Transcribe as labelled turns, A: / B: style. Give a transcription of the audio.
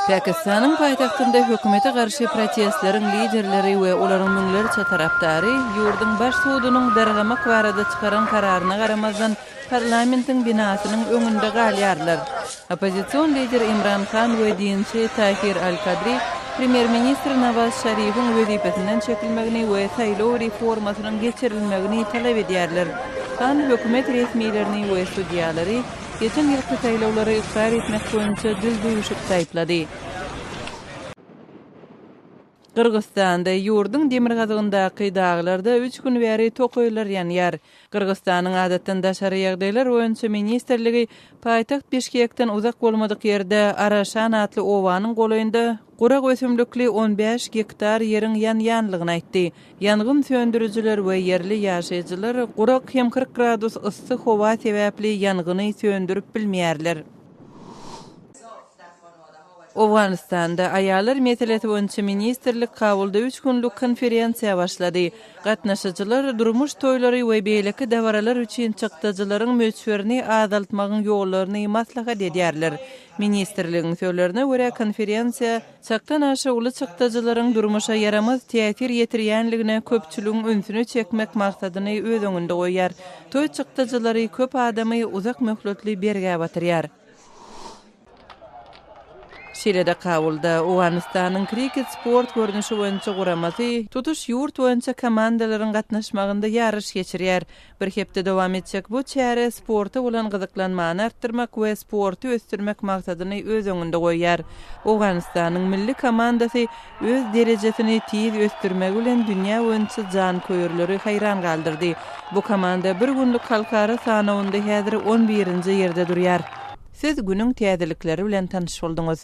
A: Pakistan'ın paytaxtında hökümete qarşı protestlerin liderleri ve olaryň müňlerçe tarapdary ýurdun baş sudunun dargamak barada çıkaran kararyna garamazdan parlamentin binasynyň öňünde galýarlar. Opozisiýon lideri Imran Khan we dinçi Tahir Al-Kadri Premier Ministr Nawaz Şerif'in wezipesinden çekilmegini we saýlaw reformasynyň geçirilmegini talap edýärler. Khan hökümet resmiýlerini we studiýalary geçen ýylky saýlawlary ipar etmek boýunça dil duýuşyp taýplady. Kırgızstanda ýurdun demir gazygyndaky daglarda 3 gün bäri tokoýlar ýanýar. Kırgızstanyň adatdan daşary ýagdaýlar boýunça ministrligi paýtaxt Bişkekden uzak bolmadyk ýerde Araşan atly owanyň golaýynda gurak ösümlikli 15 hektar ýeriň ýanýanlygyny aýtdy. Ýangyn söndürüjiler we ýerli ýaşaýjylar gurak hem 40 gradus yssyk howa sebäpli ýangyny söndürip bilmeýärler. Owganistanda aýalar meselesi boýunça ministrlik Kabulda 3 günlük konferensiýa başlady. Gatnaşyjylar durmuş toýlary we beýleki dawaralar üçin çykdyjylaryň möçberini azaltmagyň ýollaryny maslahat edýärler. Ministrligiň söýlerine görä konferensiýa çakdan aşy uly çykdyjylaryň durmuşa yaramaz täsir ýetirýänligine köpçüligiň öňsüne çekmek maksadyny öz öňünde goýar. Toý çykdyjylary köp adamy uzak möhletli berge batyrýar. Şeýle-de Kabulda Owganistanyň kriket sport görnüşi boýunça guramasy tutuş ýurt boýunça komandalaryň gatnaşmagynda ýarış geçirýär. Bir hepde dowam etjek bu çäre sporta bolan gyzyklanmany artdyrmak we sporty ösdürmek maksadyny öz öňünde goýar. Owganistanyň milli komandasy öz derejesini tiz ösdürmek bilen dünýä boýunça jan köýürleri haýran galdyrdy. Bu komanda bir günlük halkara sanawynda häzir 11-nji ýerde durýar. Siz günüň täzelikleri bilen tanyş boldunuz.